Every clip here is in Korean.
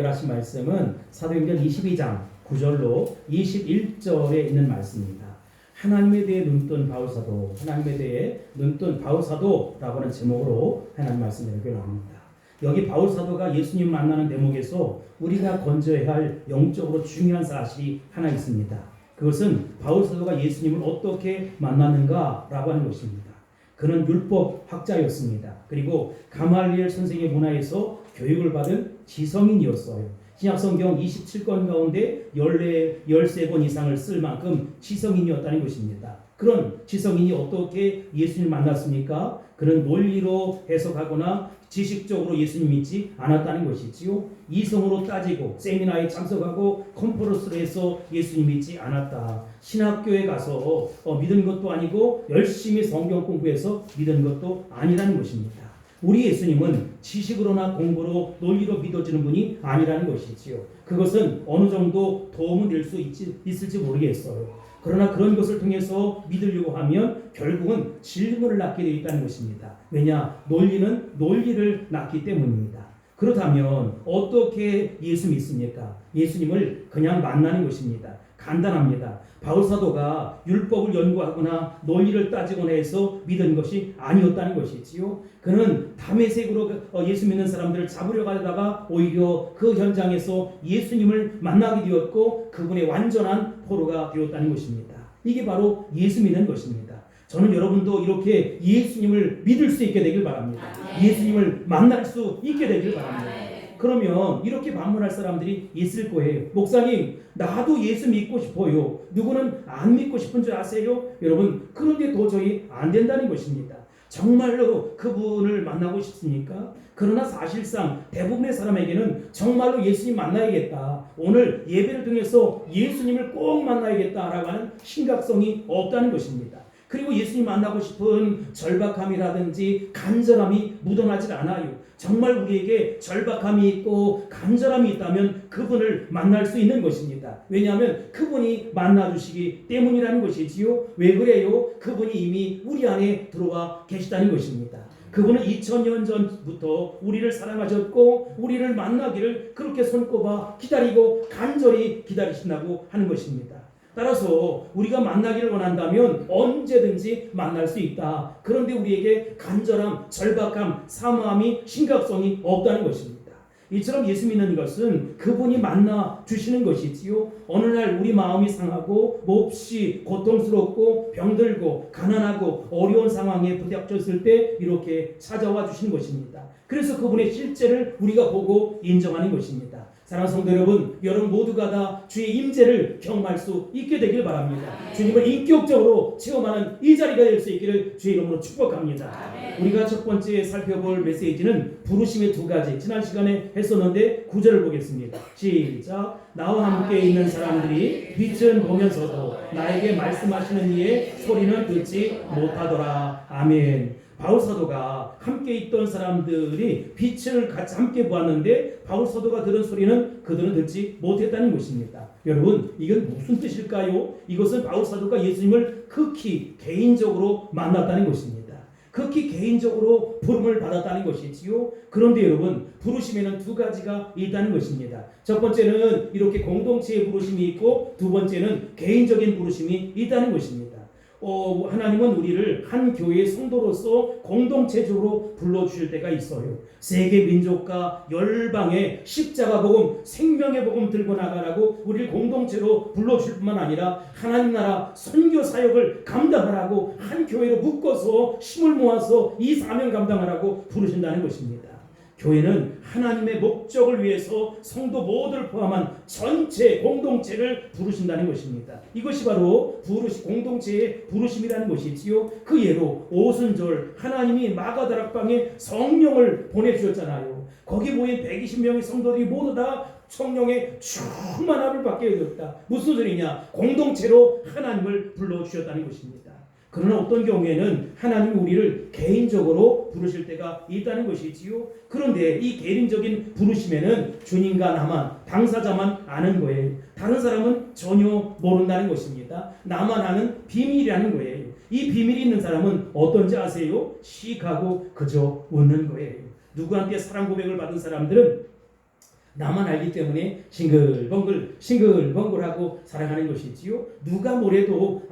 연결하신 말씀은 사도행전 22장 9절로 21절에 있는 말씀입니다. 하나님에 대해 눈뜬 바울사도, 하나님에 대해 눈뜬 바울사도라고 하는 제목으로 하나님 말씀을 연결합니다. 여기 바울사도가 예수님 만나는 대목에서 우리가 건져야 할 영적으로 중요한 사실이 하나 있습니다. 그것은 바울사도가 예수님을 어떻게 만났는가라고 하는 것입니다. 그는 율법 학자였습니다. 그리고 가말리엘 선생의 문화에서 교육을 받은 지성인이었어요. 신약성경 27권 가운데 13권 이상을 쓸 만큼 지성인이었다는 것입니다. 그런 지성인이 어떻게 예수님을 만났습니까? 그는 논리로 해석하거나 지식적으로 예수님 믿지 않았다는 것이지요. 이성으로 따지고 세미나에 참석하고 컨퍼런스를 해서 예수님 믿지 않았다. 신학교에 가서 믿은 것도 아니고 열심히 성경 공부해서 믿은 것도 아니라는 것입니다. 우리 예수님은 지식으로나 공부로 논리로 믿어지는 분이 아니라는 것이지요. 그것은 어느 정도 도움은 될 수 있을지 모르겠어요. 그러나 그런 것을 통해서 믿으려고 하면 결국은 질문을 낳게 되어 있다는 것입니다. 왜냐? 논리는 논리를 낳기 때문입니다. 그렇다면 어떻게 예수 믿습니까? 예수님을 그냥 만나는 것입니다. 간단합니다. 바울사도가 율법을 연구하거나 논리를 따지거나 해서 믿은 것이 아니었다는 것이지요. 그는 담에색으로 예수 믿는 사람들을 잡으려 가다가 오히려 그 현장에서 예수님을 만나게 되었고 그분의 완전한 포로가 되었다는 것입니다. 이게 바로 예수 믿는 것입니다. 저는 여러분도 이렇게 예수님을 믿을 수 있게 되길 바랍니다. 예수님을 만날 수 있게 되길 바랍니다. 그러면 이렇게 반문할 사람들이 있을 거예요. 목사님, 나도 예수 믿고 싶어요. 누구는 안 믿고 싶은 줄 아세요? 여러분, 그런데 도저히 안 된다는 것입니다. 정말로 그분을 만나고 싶습니까? 그러나 사실상 대부분의 사람에게는 정말로 예수님 만나야겠다. 오늘 예배를 통해서 예수님을 꼭 만나야겠다라고 하는 심각성이 없다는 것입니다. 그리고 예수님 만나고 싶은 절박함이라든지 간절함이 묻어나질 않아요. 정말 우리에게 절박함이 있고 간절함이 있다면 그분을 만날 수 있는 것입니다. 왜냐하면 그분이 만나주시기 때문이라는 것이지요. 왜 그래요? 그분이 이미 우리 안에 들어와 계시다는 것입니다. 그분은 2000년 전부터 우리를 사랑하셨고 우리를 만나기를 그렇게 손꼽아 기다리고 간절히 기다리신다고 하는 것입니다. 따라서 우리가 만나기를 원한다면 언제든지 만날 수 있다. 그런데 우리에게 간절함, 절박함, 사모함이 심각성이 없다는 것입니다. 이처럼 예수 믿는 것은 그분이 만나 주시는 것이지요. 어느 날 우리 마음이 상하고 몹시 고통스럽고 병들고 가난하고 어려운 상황에 부닥쳤을 때 이렇게 찾아와 주시는 것입니다. 그래서 그분의 실제를 우리가 보고 인정하는 것입니다. 사랑하는 성도 여러분, 여러분 모두가 다 주의 임재를 경험할 수 있게 되길 바랍니다. 주님을 인격적으로 체험하는 이 자리가 될 수 있기를 주의 이름으로 축복합니다. 우리가 첫 번째 살펴볼 메시지는 부르심의 두 가지, 지난 시간에 했었는데 9절을 보겠습니다. 시작. 나와 함께 있는 사람들이 빛은 보면서도 나에게 말씀하시는 이의 소리는 듣지 못하더라. 아멘. 바울사도가 함께 있던 사람들이 빛을 같이 함께 보았는데 바울사도가 들은 소리는 그들은 듣지 못했다는 것입니다. 여러분, 이건 무슨 뜻일까요? 이것은 바울사도가 예수님을 극히 개인적으로 만났다는 것입니다. 극히 개인적으로 부름을 받았다는 것이지요. 그런데 여러분, 부르심에는 두 가지가 있다는 것입니다. 첫 번째는 이렇게 공동체의 부르심이 있고 두 번째는 개인적인 부르심이 있다는 것입니다. 하나님은 우리를 한 교회의 성도로서 공동체적으로 불러주실 때가 있어요. 세계 민족과 열방의 십자가 복음, 생명의 복음 들고 나가라고 우리를 공동체로 불러주실 뿐만 아니라 하나님 나라 선교 사역을 감당하라고 한 교회로 묶어서 힘을 모아서 이 사명 감당하라고 부르신다는 것입니다. 교회는 하나님의 목적을 위해서 성도 모두를 포함한 전체 공동체를 부르신다는 것입니다. 이것이 바로 공동체의 부르심이라는 것이지요. 그 예로 오순절 하나님이 마가다락방에 성령을 보내주셨잖아요. 거기 모인 120명의 성도들이 모두 다 성령의 충만함을 받게 되었다. 무슨 소리냐? 공동체로 하나님을 불러주셨다는 것입니다. 그러나 어떤 경우에는 하나님이 우리를 개인적으로 부르실 때가 있다는 것이지요. 그런데 이 개인적인 부르심에는 주님과 나만, 당사자만 아는 거예요. 다른 사람은 전혀 모른다는 것입니다. 나만 아는 비밀이라는 거예요. 이 비밀이 있는 사람은 어떤지 아세요? 시익하고 그저 웃는 거예요. 누구한테 사랑 고백을 받은 사람들은 나만 알기 때문에 싱글벙글하고 살아가는 것이지요. 누가 뭐래도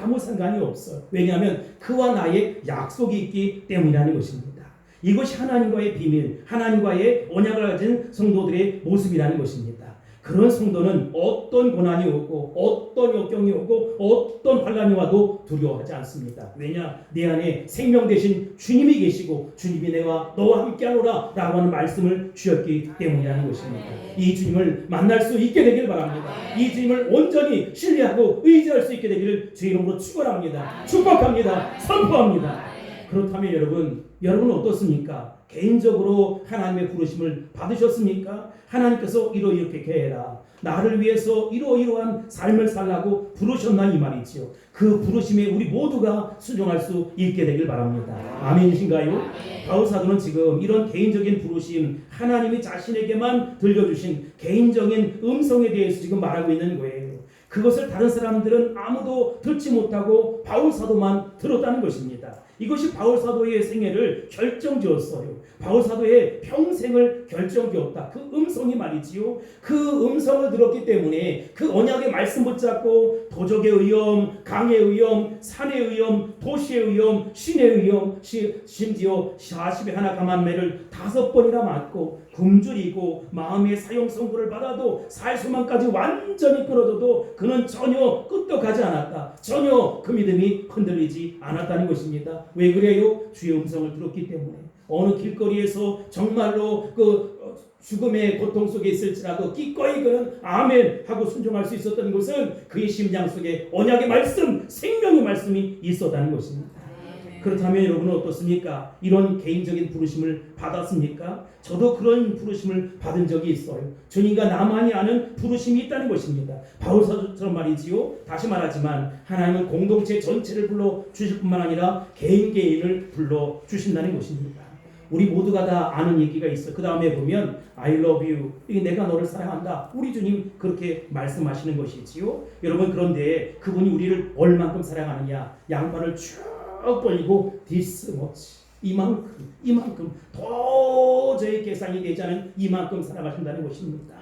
아무 상관이 없어요. 왜냐하면 그와 나의 약속이 있기 때문이라는 것입니다. 이것이 하나님과의 비밀, 하나님과의 언약을 가진 성도들의 모습이라는 것입니다. 그런 성도는 어떤 고난이 오고 어떤 역경이 오고 어떤 환난이 와도 두려워하지 않습니다. 왜냐? 내 안에 생명 되신 주님이 계시고 주님이 내가 너와 함께하노라 라고 하는 말씀을 주셨기 때문이라는 것입니다. 이 주님을 만날 수 있게 되길 바랍니다. 이 주님을 온전히 신뢰하고 의지할 수 있게 되기를 주의 이름으로 축원합니다. 축복합니다. 선포합니다. 그렇다면 여러분 어떻습니까? 개인적으로 하나님의 부르심을 받으셨습니까? 하나님께서 이렇게 해라, 나를 위해서 이러한 삶을 살라고 부르셨나 이 말이지요. 그 부르심에 우리 모두가 순종할 수 있게 되길 바랍니다. 아멘이신가요? 바울 사도는 지금 이런 개인적인 부르심, 하나님이 자신에게만 들려주신 개인적인 음성에 대해서 지금 말하고 있는 거예요. 그것을 다른 사람들은 아무도 듣지 못하고 바울 사도만 들었다는 것입니다. 이것이 바울 사도의 생애를 결정지었어요. 바울 사도의 평생을 결정지었다. 그 음성이 말이지요. 그 음성을 들었기 때문에 그 언약의 말씀 붙잡고 도적의 위험, 강의 위험, 산의 위험, 도시의 위험, 신의 위험, 심지어 40에 하나 감한매를 5번이나 맞고 굶주리고 마음의 사형 선고를 받아도 살 수만까지 완전히 끊어져도 그는 전혀 끄떡하지 않았다. 전혀 그 믿음이 흔들리지 않았다는 것입니다. 왜 그래요? 주의 음성을 들었기 때문에. 어느 길거리에서 정말로 죽음의 고통 속에 있을지라도 기꺼이 그는 아멘 하고 순종할 수 있었던 것은 그의 심장 속에 언약의 말씀, 생명의 말씀이 있었다는 것입니다. 그렇다면 여러분은 어떻습니까? 이런 개인적인 부르심을 받았습니까? 저도 그런 부르심을 받은 적이 있어요. 주님과 나만이 아는 부르심이 있다는 것입니다. 바울 사도처럼 말이지요. 다시 말하지만 하나님은 공동체 전체를 불러 주실 뿐만 아니라 개인을 불러 주신다는 것입니다. 우리 모두가 다 아는 얘기가 있어요. 그 다음에 보면 I love you, 이게 내가 너를 사랑한다. 우리 주님 그렇게 말씀하시는 것이지요. 여러분, 그런데 그분이 우리를 얼만큼 사랑하느냐? 양팔을 쭉 벌리고 this much, 이만큼 도저히 계산이 되지 않은 이만큼 사랑하신다는 것입니다.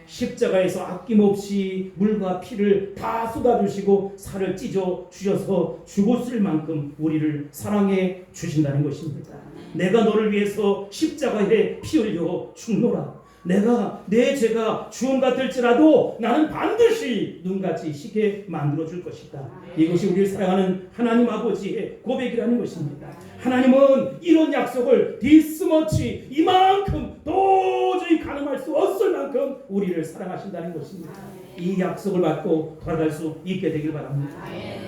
십자가에서 아낌없이 물과 피를 다 쏟아주시고 살을 찢어 주셔서 죽었을 만큼 우리를 사랑해 주신다는 것입니다. 내가 너를 위해서 십자가에 피 흘려 죽노라. 내가 내 죄가 주홍 같을지라도 나는 반드시 눈같이 희게 만들어줄 것이다. 이것이 우리를 사랑하는 하나님 아버지의 고백이라는 것입니다. 하나님은 이런 약속을 this much, 이만큼 도저히 가늠할 수 없을 만큼 우리를 사랑하신다는 것입니다. 이 약속을 받고 돌아갈 수 있게 되길 바랍니다.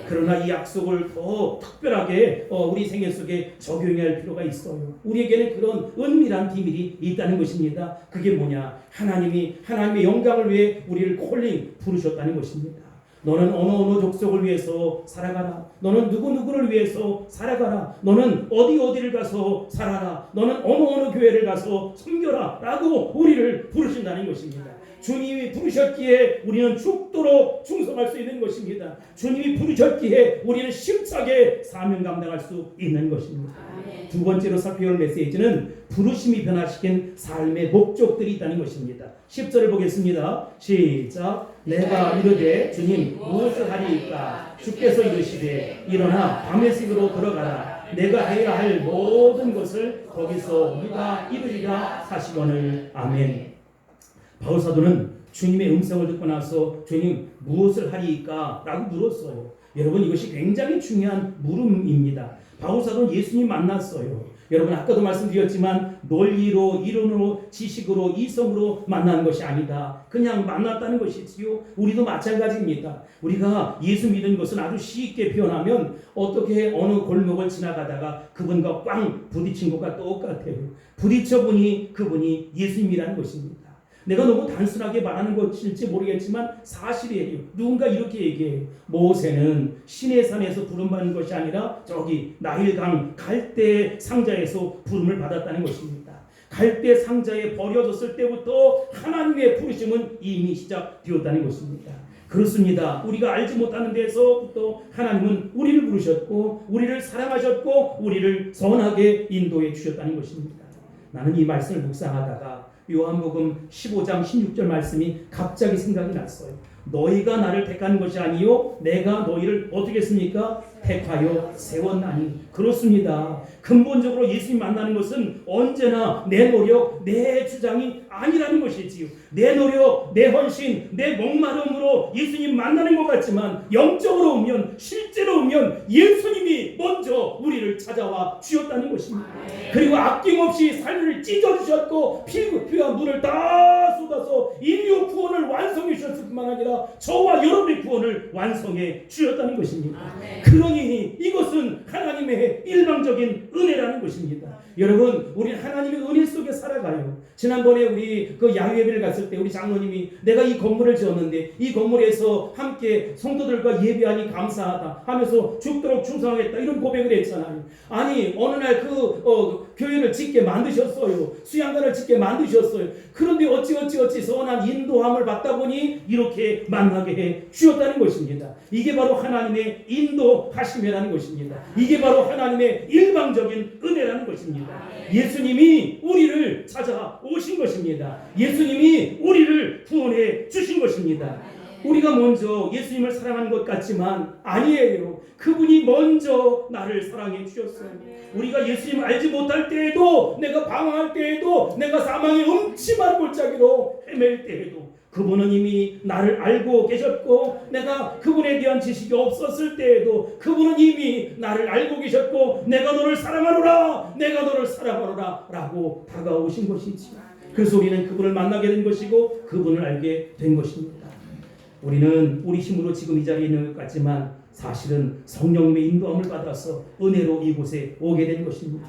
그러나 이 약속을 더 특별하게 우리 생애 속에 적용해야 할 필요가 있어요. 우리에게는 그런 은밀한 비밀이 있다는 것입니다. 그게 뭐냐? 하나님의 영광을 위해 우리를 부르셨다는 것입니다. 너는 어느 족속을 위해서 살아가라. 너는 누구를 위해서 살아가라. 너는 어디를 가서 살아라. 너는 어느 교회를 가서 섬겨라 라고 우리를 부르신다는 것입니다. 주님이 부르셨기에 우리는 죽도록 충성할 수 있는 것입니다. 주님이 부르셨기에 우리는 심차게 사명 감당할 수 있는 것입니다. 두 번째로 살펴볼 메시지는 부르심이 변화시킨 삶의 목적들이 있다는 것입니다. 10절을 보겠습니다. 시작. 내가 이르되 주님 무엇을 하리이까? 주께서 이르시되 일어나 다메섹으로 들어가라. 내가 해야 할 모든 것을 거기서 우리가 이루리라 하시거늘. 아멘. 바울 사도는 주님의 음성을 듣고 나서 주님 무엇을 하리이까? 라고 물었어요. 여러분, 이것이 굉장히 중요한 물음입니다. 바울 사도는 예수님 만났어요. 여러분, 아까도 말씀드렸지만 논리로, 이론으로, 지식으로, 이성으로 만난 것이 아니다. 그냥 만났다는 것이지요. 우리도 마찬가지입니다. 우리가 예수 믿은 것은 아주 쉽게 표현하면 어떻게 어느 골목을 지나가다가 그분과 꽝 부딪힌 것과 똑같아요. 부딪혀보니 그분이 예수님이라는 것입니다. 내가 너무 단순하게 말하는 것일지 모르겠지만 사실이에요. 누군가 이렇게 얘기해요. 모세는 시내산에서 부름받은 것이 아니라 저기 나일강 갈대 상자에서 부름을 받았다는 것입니다. 갈대 상자에 버려졌을 때부터 하나님의 부르심은 이미 시작되었다는 것입니다. 그렇습니다. 우리가 알지 못하는 데서부터 하나님은 우리를 부르셨고 우리를 사랑하셨고 우리를 선하게 인도해 주셨다는 것입니다. 나는 이 말씀을 묵상하다가 요한복음 15장 16절 말씀이 갑자기 생각이 났어요. 너희가 나를 택한 것이 아니요 내가 너희를 어떻게 했습니까? 택하여 세웠나니. 그렇습니다. 근본적으로 예수님 만나는 것은 언제나 내 노력, 내 주장이 아니라는 것이지요. 내 노력, 내 헌신, 내 목마름으로 예수님 만나는 것 같지만 영적으로 오면, 실제로 오면 예수님이 먼저 우리를 찾아와 주셨다는 것입니다. 그리고 아낌없이 삶을 찢어주셨고 피와 물을 다 쏟아서 인류 구원을 완성해 주셨을 뿐만 아니라 저와 여러분의 구원을 완성해 주셨다는 것입니다. 그러니 이것은 하나님의 일방적인 은혜라는 것입니다. 여러분, 우리 하나님의 은혜 속에 살아가요. 지난번에 우리 그 야유예배를 갔을 때 우리 장로님이 내가 이 건물을 지었는데 이 건물에서 함께 성도들과 예배하니 감사하다 하면서 죽도록 충성하겠다 이런 고백을 했잖아요. 아니 어느 날 교회를 짓게 만드셨어요. 수양관을 짓게 만드셨어요. 그런데 어찌 선한 인도함을 받다 보니 이렇게 만나게 해 주셨다는 것입니다. 이게 바로 하나님의 인도하심이라는 것입니다. 이게 바로 하나님의 일방적인 은혜라는 것입니다. 예수님이 우리를 찾아오신 것입니다. 예수님이 우리를 구원해 주신 것입니다. 우리가 먼저 예수님을 사랑하는 것 같지만 아니에요. 그분이 먼저 나를 사랑해 주셨어요. 우리가 예수님을 알지 못할 때에도, 내가 방황할 때에도, 내가 사망의 음침한 골짜기로 헤맬 때에도 그분은 이미 나를 알고 계셨고, 내가 그분에 대한 지식이 없었을 때에도 그분은 이미 나를 알고 계셨고, 내가 너를 사랑하노라, 내가 너를 사랑하노라 라고 다가오신 것이지. 그래서 우리는 그분을 만나게 된 것이고 그분을 알게 된 것입니다. 우리는 우리 힘으로 지금 이 자리에 있는 것 같지만 사실은 성령님의 인도함을 받아서 은혜로 이곳에 오게 된 것입니다.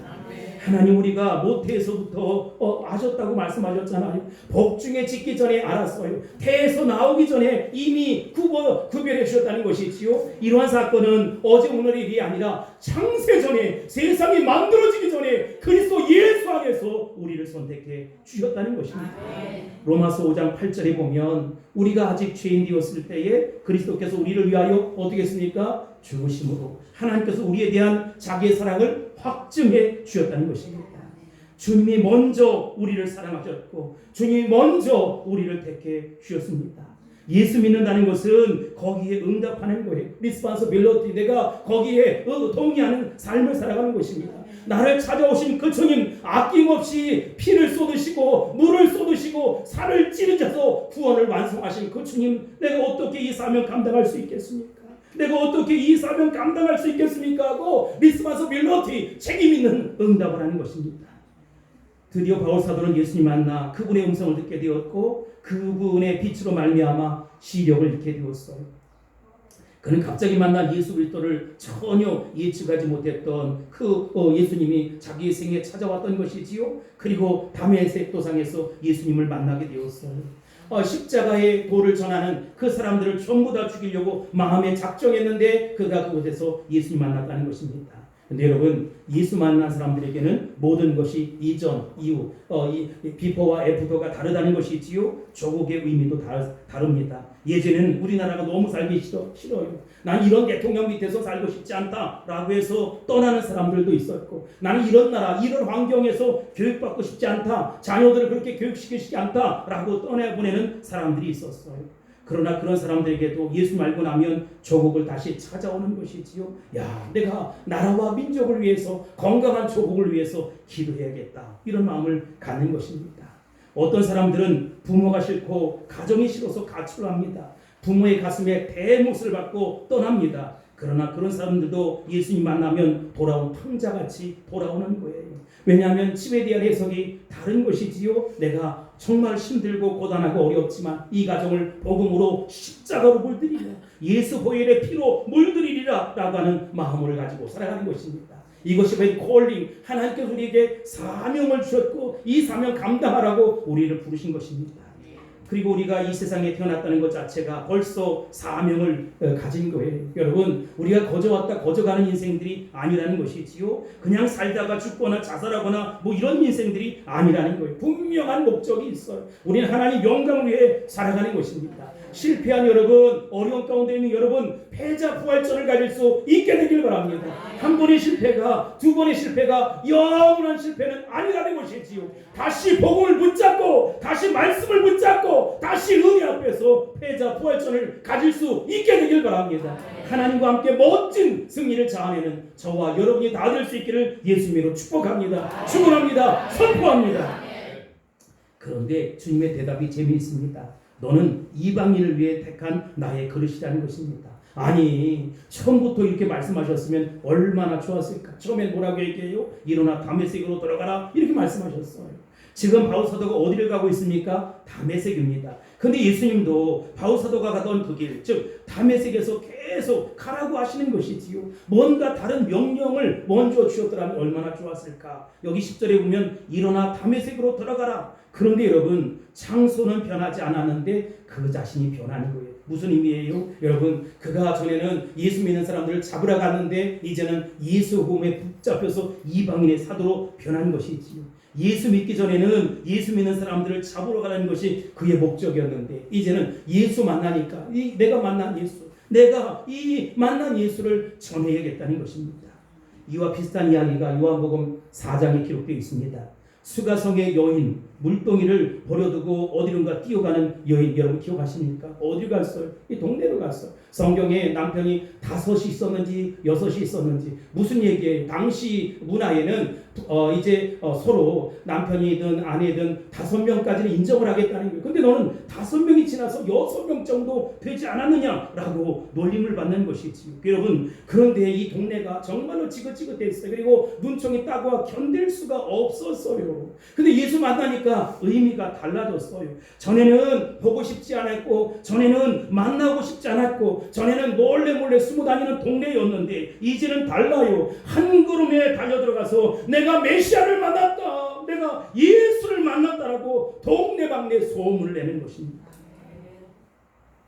하나님 우리가 모태에서부터 아셨다고 말씀하셨잖아요. 복중에 짓기 전에 알았어요. 태에서 나오기 전에 이미 구별해 주셨다는 것이지요. 이러한 사건은 어제 오늘의 일이 아니라 창세전에, 세상이 만들어지기 전에 그리스도 예수 안에서 우리를 선택해 주셨다는 것입니다. 로마서 5장 8절에 보면 우리가 아직 죄인 되었을 때에 그리스도께서 우리를 위하여 어떻게 했습니까? 죽으심으로 하나님께서 우리에 대한 자기의 사랑을 확증해 주셨다는 것입니다. 주님이 먼저 우리를 사랑하셨고 주님이 먼저 우리를 택해 주셨습니다. 예수 믿는다는 것은 거기에 응답하는 거예요. 리스판서빌리티, 내가 거기에 동의하는 삶을 살아가는 것입니다. 나를 찾아오신 그 주님, 아낌없이 피를 쏟으시고 물을 쏟으시고 산을 찌르셔서 구원을 완성하신 그 주님, 내가 어떻게 이 사명 감당할 수 있겠습니까? 내가 어떻게 이 사명 감당할 수 있겠습니까? 하고 리스판서빌리티, 책임 있는 응답을 하는 것입니다. 드디어 바울사도는 예수님 만나 그분의 음성을 듣게 되었고 그분의 빛으로 말미암아 시력을 잃게 되었어요. 그는 갑자기 만난 예수 그리스도를 전혀 예측하지 못했던 예수님이 자기의 생에 찾아왔던 것이지요. 그리고 다메섹 도상에서 예수님을 만나게 되었어요. 십자가의 도를 전하는 그 사람들을 전부 다 죽이려고 마음에 작정했는데 그가 그곳에서 예수님 만났다는 것입니다. 근데 여러분, 예수 만난 사람들에게는 모든 것이 이전, 이후, 이 비포와 애프터가 다르다는 것이지요. 조국의 의미도 다릅니다. 예전에는 우리나라가 너무 살기 싫어요. 난 이런 대통령 밑에서 살고 싶지 않다라고 해서 떠나는 사람들도 있었고, 나는 이런 나라, 이런 환경에서 교육받고 싶지 않다, 자녀들을 그렇게 교육시키고 싶지 않다라고 떠나보내는 사람들이 있었어요. 그러나 그런 사람들에게도 예수 알고 나면 조국을 다시 찾아오는 것이지요. 내가 나라와 민족을 위해서, 건강한 조국을 위해서 기도해야겠다, 이런 마음을 갖는 것입니다. 어떤 사람들은 부모가 싫고 가정이 싫어서 가출을 합니다. 부모의 가슴에 대못을 받고 떠납니다. 그러나 그런 사람들도 예수님 만나면 돌아온 탕자같이 돌아오는 거예요. 왜냐하면 집에 대한 해석이 다른 것이지요. 내가 정말 힘들고 고단하고 어렵지만 이 가정을 복음으로 십자가로 물들이며 예수 보혈의 피로 물들이리라 라고 하는 마음을 가지고 살아가는 것입니다. 이것이 바로 콜링, 하나님께서 우리에게 사명을 주셨고 이 사명 감당하라고 우리를 부르신 것입니다. 그리고 우리가 이 세상에 태어났다는 것 자체가 벌써 사명을 가진 거예요. 여러분, 우리가 거저왔다 거저가는 인생들이 아니라는 것이지요. 그냥 살다가 죽거나 자살하거나 이런 인생들이 아니라는 거예요. 분명한 목적이 있어요. 우리는 하나님 영광을 위해 살아가는 것입니다. 실패한 여러분, 어려운 가운데 있는 여러분, 패자 부활전을 가질 수 있게 되길 바랍니다. 한 번의 실패가, 두 번의 실패가 영원한 실패는 아니라는 것이지요. 다시 복음을 붙잡고, 다시 말씀을 붙잡고, 다시 은혜 앞에서 패자 부활전을 가질 수 있게 되길 바랍니다. 하나님과 함께 멋진 승리를 자아내는 저와 여러분이 다 될 수 있기를 예수님으로 축복합니다. 축원합니다. 선포합니다. 그런데 주님의 대답이 재미있습니다. 너는 이방인을 위해 택한 나의 그릇이라는 것입니다. 아니, 처음부터 이렇게 말씀하셨으면 얼마나 좋았을까. 처음엔 뭐라고 얘기해요? 일어나 다메섹으로 들어가라 이렇게 말씀하셨어요. 지금 바울 사도가 어디를 가고 있습니까? 다메섹입니다. 근데 예수님도 바울 사도가 가던 그 길, 즉 다메섹에서 계속 가라고 하시는 것이지요. 뭔가 다른 명령을 먼저 주셨더라면 얼마나 좋았을까. 여기 10절에 보면 일어나 다메섹으로 들어가라. 그런데 여러분, 장소는 변하지 않았는데 그 자신이 변하는 거예요. 무슨 의미예요? 여러분, 그가 전에는 예수 믿는 사람들을 잡으러 갔는데 이제는 예수 복음에 붙잡혀서 이방인의 사도로 변한 것이지요. 예수 믿기 전에는 예수 믿는 사람들을 잡으러 가는 것이 그의 목적이었는데 이제는 예수 만나니까 내가 만난 예수, 내가 이 만난 예수를 전해야겠다는 것입니다. 이와 비슷한 이야기가 요한복음 4장에 기록되어 있습니다. 수가성의 여인, 물동이를 버려두고 어디론가 뛰어가는 여인, 여러분 기억하십니까? 어디 갔어요? 이 동네로 갔어요. 성경에 남편이 5이 있었는지 6이 있었는지 무슨 얘기예요? 당시 문화에는 서로 남편이든 아내든 5명까지는 인정을 하겠다는 거예요. 근데 너는 5명이 지나서 6명 정도 되지 않았느냐라고 놀림을 받는 것이지요. 여러분, 그런데 이 동네가 정말로 지긋지긋했어요. 그리고 눈총이 따가워 견딜 수가 없었어요. 근데 예수 만나니까 의미가 달라졌어요. 전에는 보고 싶지 않았고, 전에는 만나고 싶지 않았고, 전에는 몰래 숨어 다니는 동네였는데 이제는 달라요. 한 걸음에 달려들어가서 내가 메시아를 만났다, 내가 예수를 만났다라고 동네방네 소문을 내는 것입니다.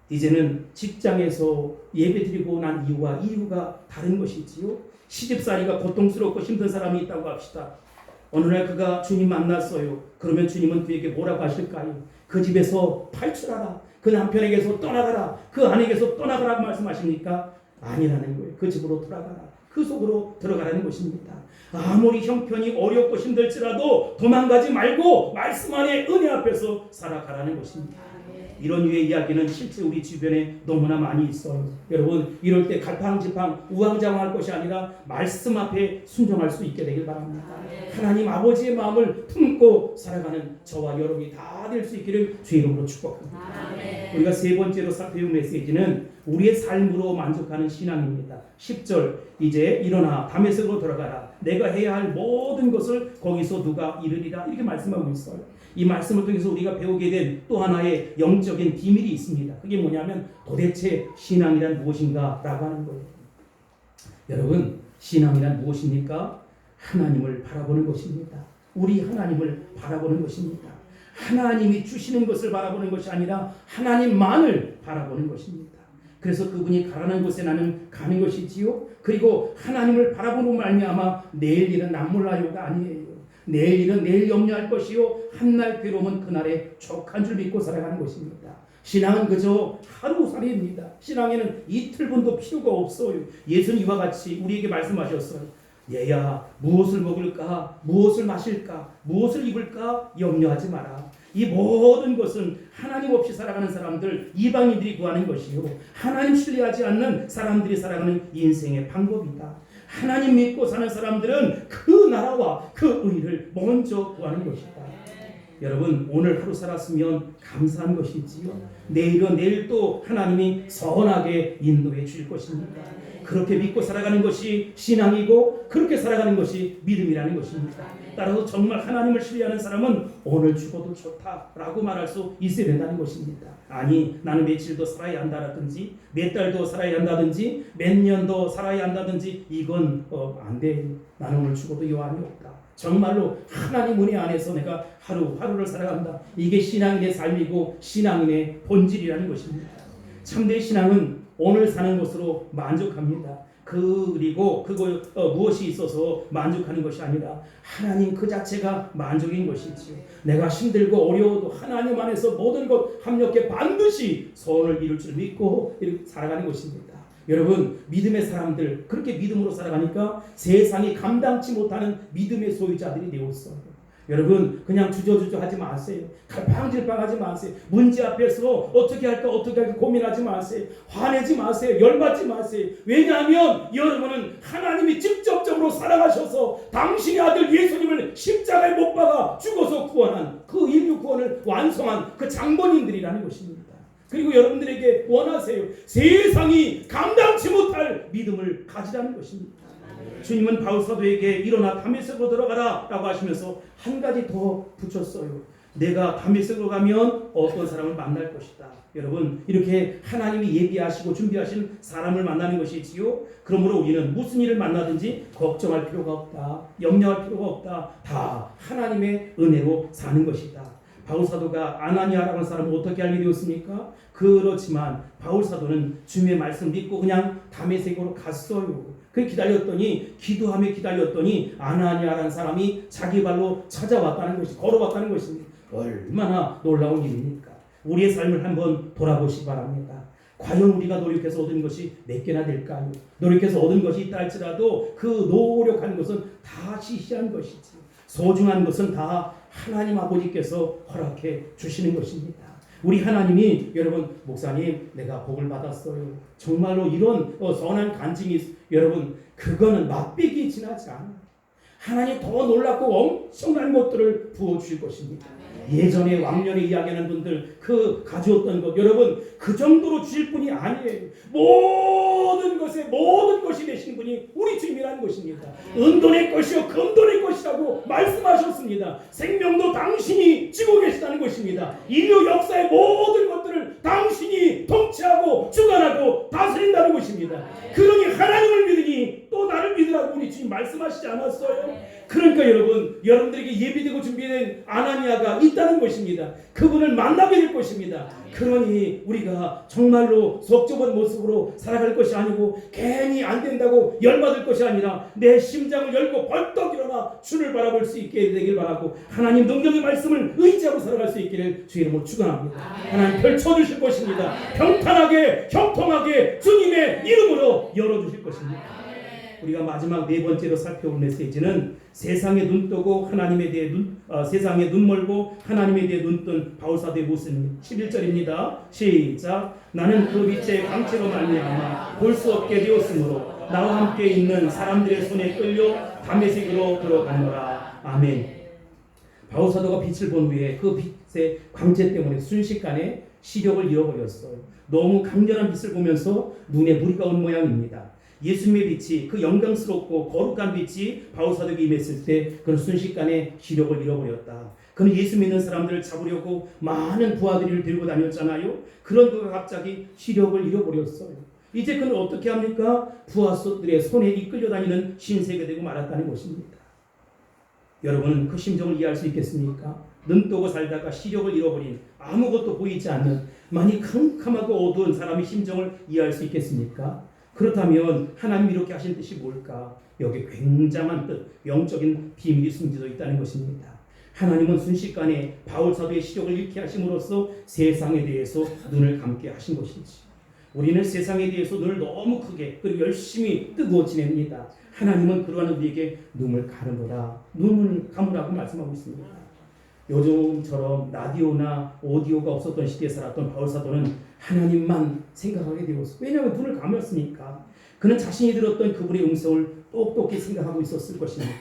이제는 직장에서 예배드리고 난 이유가 다른 것이지요. 시집살이가 고통스럽고 힘든 사람이 있다고 합시다. 어느 날 그가 주님 만났어요. 그러면 주님은 그에게 뭐라고 하실까요? 그 집에서 탈출하라, 그 남편에게서 떠나가라, 그 아내에게서 떠나가라고 말씀하십니까? 아니라는 거예요. 그 집으로 돌아가라, 그 속으로 들어가라는 것입니다. 아무리 형편이 어렵고 힘들지라도 도망가지 말고 말씀 안에 은혜 앞에서 살아가라는 것입니다. 이런 류의 이야기는 실제 우리 주변에 너무나 많이 있어요. 여러분, 이럴 때 갈팡질팡 우왕좌왕할 것이 아니라 말씀 앞에 순종할 수 있게 되길 바랍니다. 하나님 아버지의 마음을 품고 살아가는 저와 여러분이 다 될 수 있기를 주의 이름으로 축복합니다. 우리가 세 번째로 살펴볼 메시지는 우리의 삶으로 만족하는 신앙입니다. 10절, 이제 일어나 다메섹으로 돌아가라. 내가 해야 할 모든 것을 거기서 누가 이르리라. 이렇게 말씀하고 있어요. 이 말씀을 통해서 우리가 배우게 된 또 하나의 영적인 비밀이 있습니다. 그게 뭐냐면 도대체 신앙이란 무엇인가 라고 하는 거예요. 여러분, 신앙이란 무엇입니까? 하나님을 바라보는 것입니다. 우리 하나님을 바라보는 것입니다. 하나님이 주시는 것을 바라보는 것이 아니라 하나님만을 바라보는 것입니다. 그래서 그분이 가라는 곳에 나는 가는 것이지요. 그리고 하나님을 바라보는 말미암아 내일 일은 남몰라요가 아니에요. 내일 일은 내일 염려할 것이요, 한날 괴로움은 그날에 족한 줄 믿고 살아가는 것입니다. 신앙은 그저 하루살이입니다. 신앙에는 이틀분도 필요가 없어요. 예수님 이와 같이 우리에게 말씀하셨어요. 얘야, 무엇을 먹을까, 무엇을 마실까, 무엇을 입을까 염려하지 마라. 이 모든 것은 하나님 없이 살아가는 사람들, 이방인들이 구하는 것이요, 하나님 신뢰하지 않는 사람들이 살아가는 인생의 방법이다. 하나님 믿고 사는 사람들은 그 나라와 그 의를 먼저 구하는 것이다. 여러분, 오늘 하루 살았으면 감사한 것이지요. 내일은 내일 또 하나님이 선하게 인도해 주실 것입니다. 그렇게 믿고 살아가는 것이 신앙이고, 그렇게 살아가는 것이 믿음이라는 것입니다. 따라서 정말 하나님을 신뢰하는 사람은 오늘 죽어도 좋다라고 말할 수 있어야 된다는 것입니다. 아니, 나는 며칠 더 살아야 한다든지, 몇 달 더 살아야 한다든지, 몇 년 더 살아야 한다든지, 이건 안 돼. 나는 오늘 죽어도 여한이 없다. 정말로 하나님 은혜 안에서 내가 하루하루를 살아간다. 이게 신앙인의 삶이고 신앙인의 본질이라는 것입니다. 참된 신앙은 오늘 사는 것으로 만족합니다. 그리고 무엇이 있어서 만족하는 것이 아니라 하나님 그 자체가 만족인 것이지요. 내가 힘들고 어려워도 하나님 안에서 모든 것 합력해 반드시 소원을 이룰 줄 믿고 이렇게 살아가는 것입니다. 여러분, 믿음의 사람들 그렇게 믿음으로 살아가니까 세상이 감당치 못하는 믿음의 소유자들이 되었어요. 여러분, 그냥 주저주저 하지 마세요. 갈팡질팡하지 마세요. 문제 앞에서 어떻게 할까 고민하지 마세요. 화내지 마세요. 열받지 마세요. 왜냐하면 여러분은 하나님이 직접적으로 살아가셔서 당신의 아들 예수님을 십자가에 못 박아 죽어서 구원한 그 인류 구원을 완성한 그 장본인들이라는 것입니다. 그리고 여러분들에게 원하세요. 세상이 감당치 못할 믿음을 가지라는 것입니다. 주님은 바울사도에게 일어나 다메섹으로 들어가라 라고 하시면서 한 가지 더 붙였어요. 내가 다메섹으로 가면 어떤 사람을 만날 것이다. 여러분, 이렇게 하나님이 예비하시고 준비하신 사람을 만나는 것이지요. 그러므로 우리는 무슨 일을 만나든지 걱정할 필요가 없다. 염려할 필요가 없다. 다 하나님의 은혜로 사는 것이다. 바울사도가 아나니아라고 하는 사람을 어떻게 알게 되었습니까? 그렇지만 바울사도는 주님의 말씀 믿고 그냥 다메섹으로 갔어요. 그 기다렸더니 기도하며 기다렸더니 아나니아라는 사람이 자기 발로 찾아왔다는 것이 걸어왔다는 것입니다. 얼마나 놀라운 일입니까? 우리의 삶을 한번 돌아보시기 바랍니다. 과연 우리가 노력해서 얻은 것이 몇 개나 될까요? 노력해서 얻은 것이 있다 할지라도 그 노력하는 것은 다 시시한 것이지. 소중한 것은 다 하나님 아버지께서 허락해 주시는 것입니다. 우리 하나님이 여러분, 목사님 내가 복을 받았어요. 정말로 이런 선한 간증이 여러분, 그거는 맛배기 지나지 않아요. 하나님 더 놀랍고 엄청난 것들을 부어주실 것입니다. 예전에 왕년에 이야기하는 분들 그 가져왔던 것 여러분 그 정도로 주실 분이 아니에요. 모든 것이 되신 분이 우리 주님이라는 것입니다. 은도 내 것이요 금도 내 것이라고 말씀하셨습니다. 생명도 당신이 쥐고 계시다는 것입니다. 인류 역사의 모든 것들을 당신이 통치하고 주관하고 다스린다는 것입니다. 그러니 하나님을 믿으니 또 나를 믿으라고 우리 주님 말씀하시지 않았어요? 그러니까 여러분, 여러분들에게 예비되고 준비된 아나니아가 있다는 것입니다. 그분을 만나게 될 것입니다. 그러니 우리가 정말로 속좁은 모습으로 살아갈 것이 아니고 괜히 안 된다고 열받을 것이 아니라 내 심장을 열고 벌떡 일어나 주를 바라볼 수 있게 되길 바라고 하나님 능력의 말씀을 의지하고 살아갈 수 있기를 주의 이름으로 축원합니다. 하나님 펼쳐주실 것입니다. 평탄하게 형통하게 주님의 이름으로 열어주실 것입니다. 우리가 마지막 네 번째로 살펴볼 메시지는 세상에 눈 뜨고 하나님에 대해 세상에 눈 멀고 하나님에 대해 눈 뜬 바울사도의 모습입니다. 11절입니다. 시작. 나는 그 빛의 광채로 말미암아 볼 수 없게 되었으므로 나와 함께 있는 사람들의 손에 끌려 다메섹으로 들어가노라. 아멘. 바울사도가 빛을 본 후에 그 빛의 광채 때문에 순식간에 시력을 잃어버렸어요. 너무 강렬한 빛을 보면서 눈에 무리가 온 모양입니다. 예수님의 빛이 그 영광스럽고 거룩한 빛이 바울사도에게 임했을 때 그는 순식간에 시력을 잃어버렸다. 그는 예수 믿는 사람들을 잡으려고 많은 부하들을 들고 다녔잖아요. 그런 그가 갑자기 시력을 잃어버렸어요. 이제 그는 어떻게 합니까? 부하들의 손에 이끌려 다니는 신세가 되고 말았다는 것입니다. 여러분은 그 심정을 이해할 수 있겠습니까? 눈 뜨고 살다가 시력을 잃어버린 아무것도 보이지 않는 많이 캄캄하고 어두운 사람의 심정을 이해할 수 있겠습니까? 그렇다면 하나님 이렇게 하신 뜻이 뭘까? 여기 굉장한 뜻, 영적인 비밀이 숨겨져 있다는 것입니다. 하나님은 순식간에 바울사도의 시력을 잃게 하심으로써 세상에 대해서 눈을 감게 하신 것이지. 우리는 세상에 대해서 눈을 너무 크게 그리고 열심히 뜨고 지냅니다. 하나님은 그러한 우리에게 눈을 가르노라, 눈을 감으라고 말씀하고 있습니다. 요즘처럼 라디오나 오디오가 없었던 시대에 살았던 바울사도는 하나님만 생각하게 되었어요. 왜냐하면 눈을 감았으니까. 그는 자신이 들었던 그분의 음성을 똑똑히 생각하고 있었을 것입니다.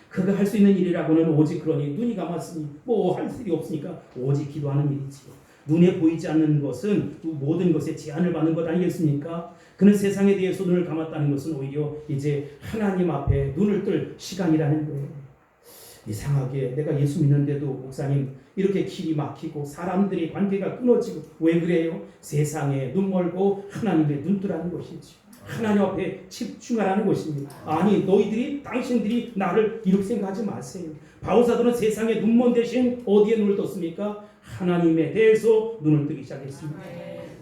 그가 할 수 있는 일이라고는 오직 그러니 눈이 감았으니 뭐 할 일이 없으니까 오직 기도하는 일이지요. 눈에 보이지 않는 것은 모든 것에 제한을 받는 것 아니겠습니까? 그는 세상에 대해서 눈을 감았다는 것은 오히려 이제 하나님 앞에 눈을 뜰 시간이라는 거예요. 이상하게 내가 예수 믿는데도 목사님 이렇게 길이 막히고 사람들이 관계가 끊어지고 왜 그래요? 세상에 눈 멀고 하나님의 눈 뜨라는 것이지. 하나님 앞에 집중하라는 것입니다. 아니 당신들이 나를 이렇게 생각하지 마세요. 바울사도는 세상에 눈먼 대신 어디에 눈을 떴습니까? 하나님에 대해서 눈을 뜨기 시작했습니다.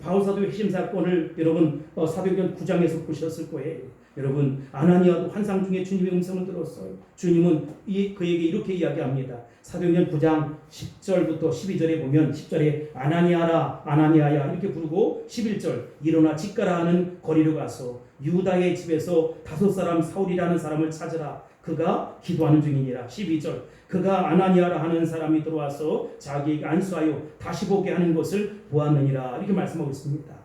바울사도의 핵심 사건을 여러분 사도행전 9장에서 보셨을 거예요. 여러분 아나니아도 환상 중에 주님의 음성을 들었어요. 주님은 그에게 이렇게 이야기합니다. 사도행전 9장 10절부터 12절에 보면 10절에 아나니아라 아나니아야 이렇게 부르고 11절 일어나 집가라 하는 거리로 가서 유다의 집에서 5사람 사울이라는 사람을 찾으라. 그가 기도하는 중이니라. 12절 그가 아나니아라 하는 사람이 들어와서 자기에게 안수하여 다시 보게 하는 것을 보았느니라. 이렇게 말씀하고 있습니다.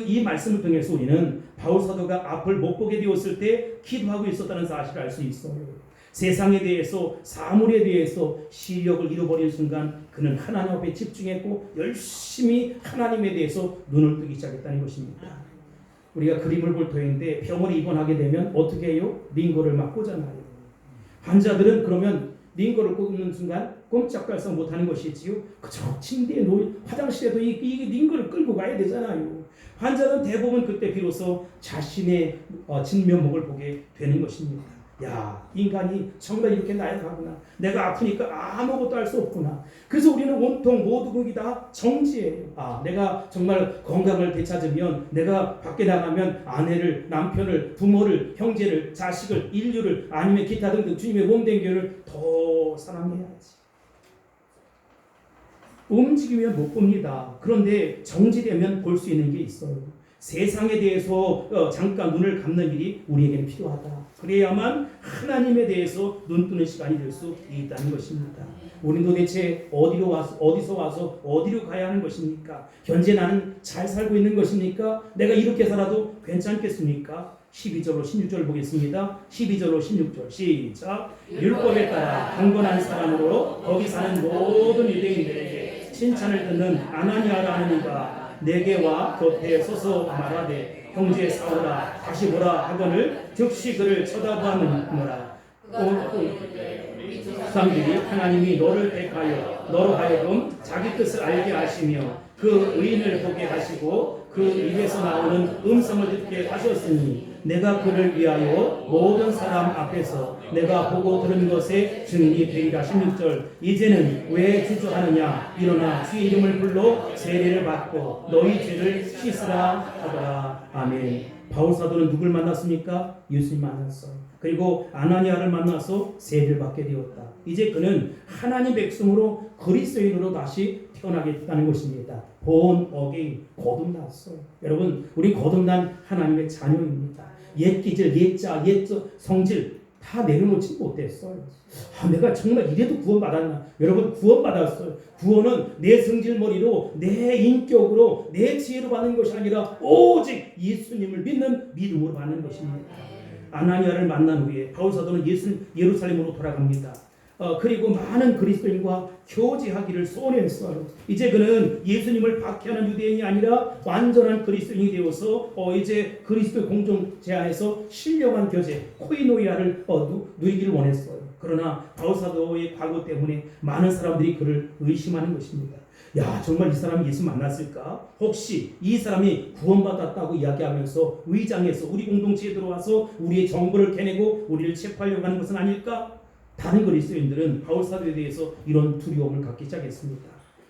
이 말씀을 통해서 우리는 바울 사도가 앞을 못 보게 되었을 때 기도하고 있었다는 사실을 알 수 있어요. 세상에 대해서 사물에 대해서 시력을 잃어버린 순간 그는 하나님 앞에 집중했고 열심히 하나님에 대해서 눈을 뜨기 시작했다는 것입니다. 우리가 그림을 볼 터인데 병원에 입원하게 되면 어떻게 해요? 링거를 막 꽂아놔요. 환자들은 그러면 링거를 꽂는 순간 꼼짝달싹 못하는 것이지요. 그저 침대에 화장실에도 이 링거를 끌고 가야 되잖아요. 환자는 대부분 그때 비로소 자신의 진면목을 보게 되는 것입니다. 야, 인간이 정말 이렇게 나약하구나. 내가 아프니까 아무것도 할 수 없구나. 그래서 우리는 온통 모든 것이 다 정지예요. 내가 정말 건강을 되찾으면 내가 밖에 나가면 아내를, 남편을, 부모를, 형제를, 자식을, 인류를 아니면 기타 등등 주님의 몸된 교회를 더 사랑해야지. 움직이면 못 봅니다. 그런데 정지되면 볼 수 있는 게 있어요. 세상에 대해서 잠깐 눈을 감는 일이 우리에게는 필요하다. 그래야만 하나님에 대해서 눈 뜨는 시간이 될 수 있다는 것입니다. 우리는 도대체 어디서 와서 어디로 가야 하는 것입니까? 현재 나는 잘 살고 있는 것입니까? 내가 이렇게 살아도 괜찮겠습니까? 12절로 16절 보겠습니다. 12절로 16절 시작. 율법에 따라 경건한 사람으로 거기 사는 모든 유대인들에게 칭찬을 듣는 아나니아라는 이가 내게 와 곁에 서서 말하되 형제 사울아 다시 보라 하거늘 즉시 그를 쳐다보았느니라. 사람들이 하나님이 너를 택하여 너로 하여금 자기 뜻을 알게 하시며 그 의인을 보게 하시고 그 입에서 나오는 음성을 듣게 하셨으니 내가 그를 위하여 모든 사람 앞에서 내가 보고 들은 것에 증인이 되리라. 16절 이제는 왜 주저하느냐 일어나 주의 이름을 불러 세례를 받고 너희 죄를 씻으라 하더라. 아멘. 바울 사도는 누굴 만났습니까? 예수님 만났어요. 그리고 아나니아를 만나서 세례를 받게 되었다. 이제 그는 하나님 백성으로 그리스도인으로 다시 태어나게 됐다는 것입니다. 본 어게인 거듭났어요. 여러분 우리 거듭난 하나님의 자녀입니다. 옛 기질, 옛자, 옛 성질 다 내려놓지 못했어요. 내가 정말 이래도 구원받았나? 여러분 구원받았어요. 구원은 내 성질머리로 내 인격으로 내 지혜로 받는 것이 아니라 오직 예수님을 믿는 믿음으로 받는 것입니다. 아나니아를 만난 후에 바울 사도는 예루살렘으로 돌아갑니다. 그리고 많은 그리스도인과 교제하기를 소원했어요. 이제 그는 예수님을 박해하는 유대인이 아니라 완전한 그리스도인이 되어서 이제 그리스도 공동체 안에서 신령한 교제 코이노이아를 누리기를 원했어요. 그러나 바울 사도의 과거 때문에 많은 사람들이 그를 의심하는 것입니다. 야, 정말 이 사람이 예수 만났을까? 혹시 이 사람이 구원받았다고 이야기하면서 의장해서 우리 공동체에 들어와서 우리의 정보를 캐내고 우리를 체포하려고 하는 것은 아닐까? 다른 그리스도인들은 바울 사도에 대해서 이런 두려움을 갖기 시작했습니다.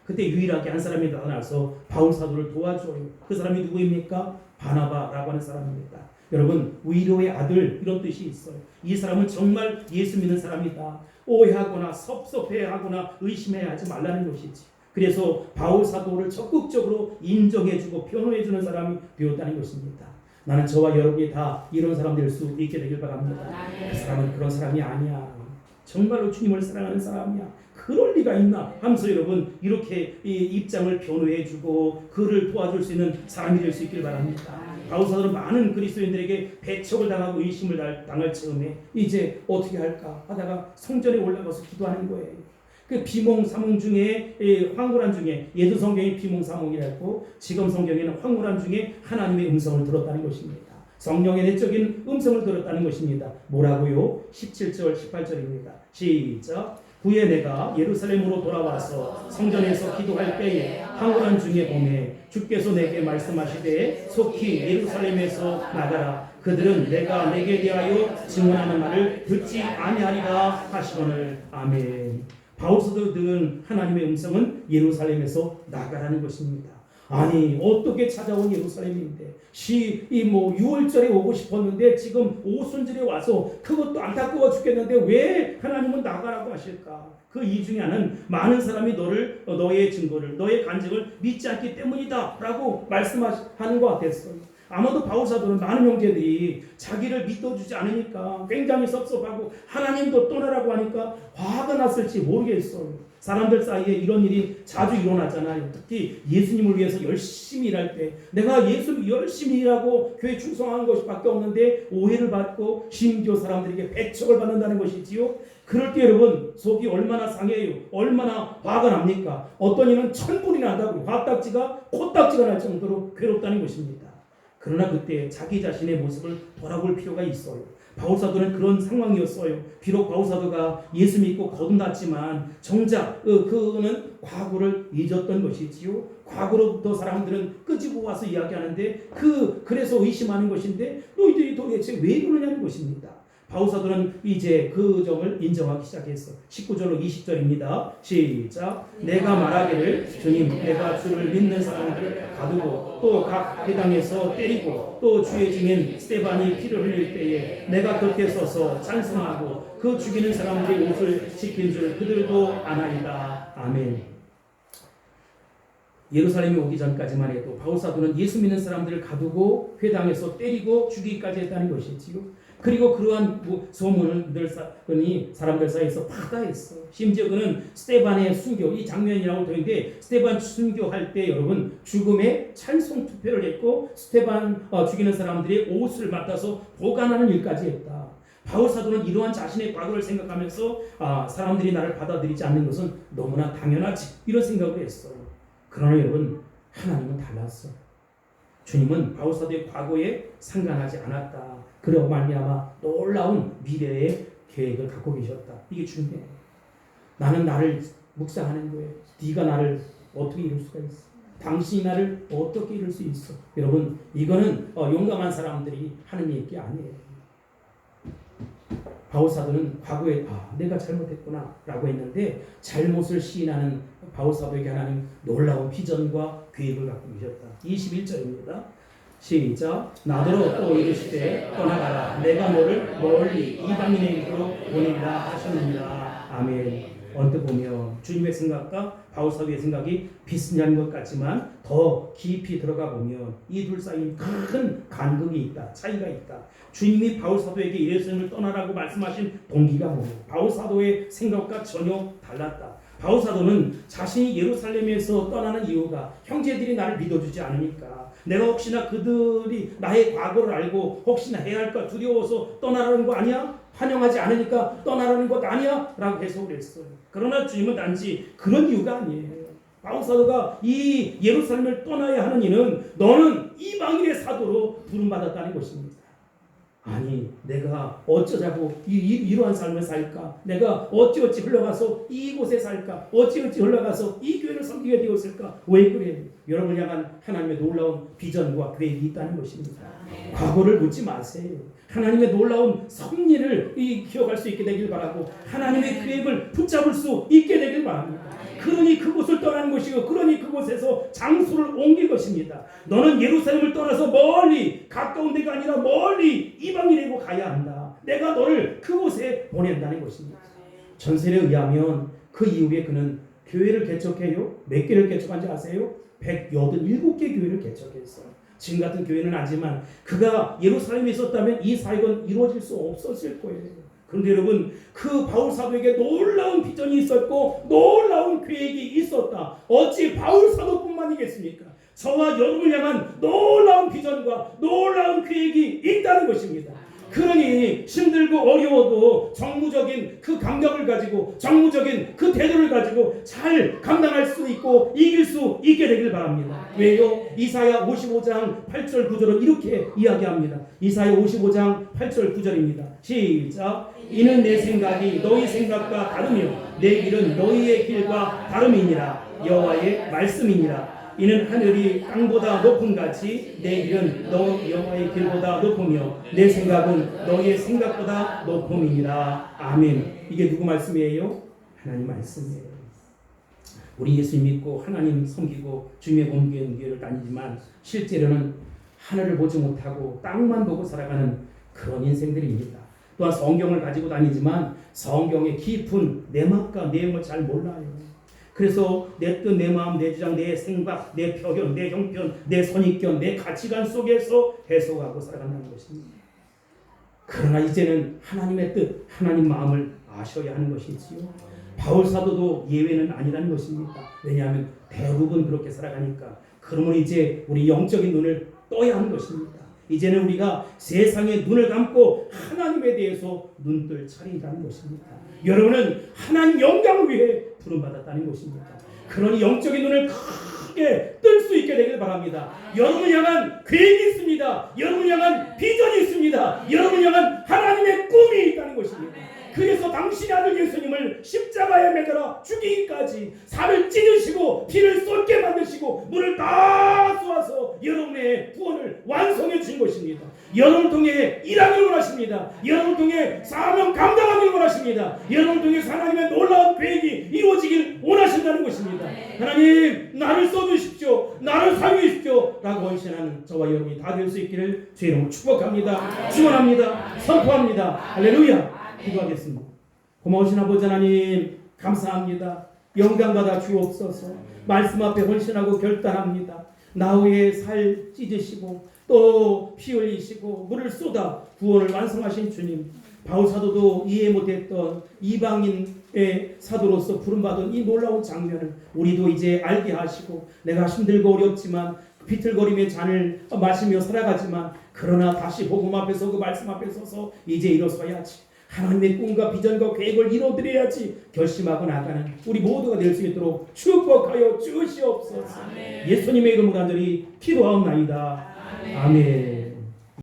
그때 유일하게 한 사람이 나타나서 바울 사도를 도와줘요. 그 사람이 누구입니까? 바나바라고 하는 사람입니다. 여러분 위로의 아들 이런 뜻이 있어요. 이 사람은 정말 예수 믿는 사람이다. 오해하거나 섭섭해하거나 의심해야 하지 말라는 것이지. 그래서 바울 사도를 적극적으로 인정해주고 변호해주는 사람이 되었다는 것입니다. 나는 저와 여러분이 다 이런 사람 될 수 있게 되길 바랍니다. 그 사람은 그런 사람이 아니야. 정말로 주님을 사랑하는 사람이야. 그럴 리가 있나 하면서 여러분 이렇게 입장을 변호해주고 그를 도와줄 수 있는 사람이 될 수 있길 바랍니다. 바울 사도는 많은 그리스도인들에게 배척을 당하고 의심을 당할 즈음에 이제 어떻게 할까 하다가 성전에 올라가서 기도하는 거예요. 그 비몽사몽 중에 황홀한 중에 예전 성경이 비몽사몽이라고 지금 성경에는 황홀한 중에 하나님의 음성을 들었다는 것입니다. 성령의 내적인 음성을 들었다는 것입니다. 뭐라고요? 17절 18절입니다. 시작. 후에 내가 예루살렘으로 돌아와서 성전에서 기도할 때에 황홀한 중에 보매 주께서 내게 말씀하시되 속히 예루살렘에서 나가라. 그들은 내가 내게 대하여 증언하는 말을 듣지 아니하리라 하시거늘. 아멘. 바울 사도가 들은 하나님의 음성은 예루살렘에서 나가라는 것입니다. 아니 어떻게 찾아온 예루살렘인데 이 6월절에 오고 싶었는데 지금 오순절에 와서 그것도 안타까워 죽겠는데 왜 하나님은 나가라고 하실까? 그 이유 중에 하나는 많은 사람이 너의 증거를 너의 간증을 믿지 않기 때문이다 라고 말씀하는 것 같았어요. 아마도 바울사도는 많은 형제들이 자기를 믿어주지 않으니까 굉장히 섭섭하고 하나님도 떠나라고 하니까 화가 났을지 모르겠어요. 사람들 사이에 이런 일이 자주 일어나잖아요. 특히 예수님을 위해서 열심히 일할 때 내가 예수님 열심히 일하고 교회 충성한 것밖에 없는데 오해를 받고 심지어 사람들에게 배척을 받는다는 것이지요. 그럴 때 여러분 속이 얼마나 상해요. 얼마나 화가 납니까? 어떤 이는 천불이 난다고 화딱지가 코딱지가 날 정도로 괴롭다는 것입니다. 그러나 그때 자기 자신의 모습을 돌아볼 필요가 있어요. 바울사도는 그런 상황이었어요. 비록 바울사도가 예수 믿고 거듭났지만 정작 그는 과거를 잊었던 것이지요. 과거로부터 사람들은 끄집어 와서 이야기하는데 그래서 의심하는 것인데 너희들이 도대체 왜 그러냐는 것입니다. 바울사도는 이제 그 점을 인정하기 시작했어. 19절로 20절입니다. 시작. 내가 말하기를 주님 내가 주를 믿는 사람들을 가두고 또 각 회당에서 때리고 또 주의 증인 스데반이 피를 흘릴 때에 내가 곁에 서서 찬송하고 그 죽이는 사람들의 옷을 지킨 줄 그들도 아나이다. 아멘. 예루살렘에 오기 전까지만 해도 바울사도는 예수 믿는 사람들을 가두고 회당에서 때리고 죽이기까지 했다는 것이지요. 그리고 그러한 소문을 사람들 사이에서 파다했어. 심지어 그는 스데반의 순교, 이 장면이라고 되는데 스데반 순교할 때 여러분 죽음의 찬송 투표를 했고 스데반 죽이는 사람들의 옷을 맡아서 보관하는 일까지 했다. 바울사도는 이러한 자신의 과거를 생각하면서 사람들이 나를 받아들이지 않는 것은 너무나 당연하지 이런 생각을 했어요. 그러나 여러분 하나님은 달랐어. 주님은 바울사도의 과거에 상관하지 않았다. 그러고 말미암아 놀라운 미래의 계획을 갖고 계셨다. 이게 중요해요. 나는 나를 묵상하는 거예요. 네가 나를 어떻게 이룰 수가 있어? 당신이 나를 어떻게 이룰 수 있어? 여러분 이거는 용감한 사람들이 하는 얘기 아니에요. 바울사도는 과거에 내가 잘못했구나 라고 했는데 잘못을 시인하는 바울사도에게 하나님 놀라운 비전과 계획을 갖고 계셨다. 21절입니다. 시작. 나더러 또 이르시되 떠나가라 내가 너를 멀리 이방인에게로 보내리라 하셨느니라. 아멘. 언뜻 보면 주님의 생각과 바울사도의 생각이 비슷한 것 같지만 더 깊이 들어가 보면 이 둘 사이에 큰 간극이 있다. 차이가 있다. 주님이 바울사도에게 예루살렘을 떠나라고 말씀하신 동기가 뭐예요? 바울사도의 생각과 전혀 달랐다. 바울사도는 자신이 예루살렘에서 떠나는 이유가 형제들이 나를 믿어주지 않으니까 내가 혹시나 그들이 나의 과거를 알고 혹시나 해야 할까 두려워서 떠나라는 거 아니야? 환영하지 않으니까 떠나라는 것 아니야? 라고 해석을 했어요. 그러나 주님은 단지 그런 이유가 아니에요. 바울사도가 이 예루살렘을 떠나야 하는 이는 너는 이방인의 사도로 부름받았다는 것입니다. 아니 내가 어쩌자고 이러한 삶을 살까? 내가 어찌어찌 흘러가서 이곳에 살까? 어찌어찌 흘러가서 이 교회를 섬기게 되었을까? 왜 그래? 여러분을 향한 하나님의 놀라운 비전과 계획이 있다는 것입니다. 과거를 묻지 마세요. 하나님의 놀라운 섭리를 기억할 수 있게 되길 바라고 하나님의 계획을 붙잡을 수 있게 되길 바랍니다. 그러니 그곳을 떠나는 것이고 그러니 그곳에서 장소를 옮길 것입니다. 너는 예루살렘을 떠나서 멀리 가까운 데가 아니라 멀리 이방인에게로 가야 한다. 내가 너를 그곳에 보낸다는 것입니다. 전설에 의하면 그 이후에 그는 교회를 개척해요. 몇 개를 개척한지 아세요? 187개 교회를 개척했어요. 지금 같은 교회는 아니지만 그가 예루살렘에 있었다면 이 사역은 이루어질 수 없었을 거예요. 그런데 여러분 그 바울사도에게 놀라운 비전이 있었고 놀라운 계획이 있었다. 어찌 바울사도뿐만이겠습니까? 저와 여러분을 향한 놀라운 비전과 놀라운 계획이 있다는 것입니다. 그러니 힘들고 어려워도 정무적인 그 감각을 가지고 정무적인 그 태도를 가지고 잘 감당할 수 있고 이길 수 있게 되길 바랍니다. 왜요? 이사야 55장 8절 9절은 이렇게 이야기합니다. 이사야 55장 8절 9절입니다. 시작. 이는 내 생각이 너희 생각과 다르며 내 길은 너희의 길과 다름이니라. 여호와의 말씀이니라. 이는 하늘이 땅보다 높은 같이 내 길은 너 여호와의 길보다 높으며 내 생각은 너희의 생각보다 높음이니라. 아멘. 이게 누구 말씀이에요? 하나님 말씀이에요. 우리 예수 믿고 하나님 섬기고 주님의 공교회를 다니지만 실제로는 하늘을 보지 못하고 땅만 보고 살아가는 그런 인생들입니다. 또한 성경을 가지고 다니지만 성경의 깊은 내막과 내용을 잘 몰라요. 그래서 내 뜻, 내 마음, 내 주장, 내 생각, 내 표현, 내 형편, 내 선입견, 내 가치관 속에서 해석하고 살아간다는 것입니다. 그러나 이제는 하나님의 뜻, 하나님 마음을 아셔야 하는 것이지요. 바울 사도도 예외는 아니라는 것입니다. 왜냐하면 대부분 그렇게 살아가니까. 그러면 이제 우리 영적인 눈을 떠야 하는 것입니다. 이제는 우리가 세상의 눈을 감고 하나님에 대해서 눈뜰 차리라는 것입니다. 여러분은 하나님 영광을 위해 부름받았다는 것입니다. 그러니 영적인 눈을 크게 뜰 수 있게 되길 바랍니다. 여러분 향한 계획이 있습니다. 여러분 향한 비전이 있습니다. 여러분 향한 하나님의 꿈이 있다는 것입니다. 그래서 당신의 아들 예수님을 십자가에 매달아 죽이기까지 살을 찢으시고 피를 쏟게 만드시고 물을 다 쏘아서 여러분의 구원을 완성해 주신 것입니다. 여러분을 통해 일하기를 원하십니다. 여러분을 통해 사명 감당하기를 원하십니다. 여러분을 통해 하나님의 놀라운 계획이 이루어지길 원하신다는 것입니다. 하나님 나를 써주십시오. 나를 사용하십시오 라고 헌신하는 저와 여러분이 다 될 수 있기를 주의 이름으로 축복합니다. 축원합니다. 선포합니다. 할렐루야. 기도하겠습니다. 고마우신 아버지 하나님 감사합니다. 영광받아 주옵소서. 말씀 앞에 헌신하고 결단합니다. 나 후에 살 찢으시고 또 피 흘리시고 물을 쏟아 구원을 완성하신 주님, 바울 사도도 이해 못했던 이방인의 사도로서 부름받은 이 놀라운 장면을 우리도 이제 알게 하시고, 내가 힘들고 어렵지만 비틀거림의 잔을 마시며 살아가지만 그러나 다시 복음 앞에서 그 말씀 앞에 서서 이제 일어서야지, 하나님의 꿈과 비전과 계획을 이뤄드려야지 결심하고 나가는 우리 모두가 될 수 있도록 축복하여 주시옵소서. 예수님의 이름으로 간절히 기도하옵나이다. 아멘.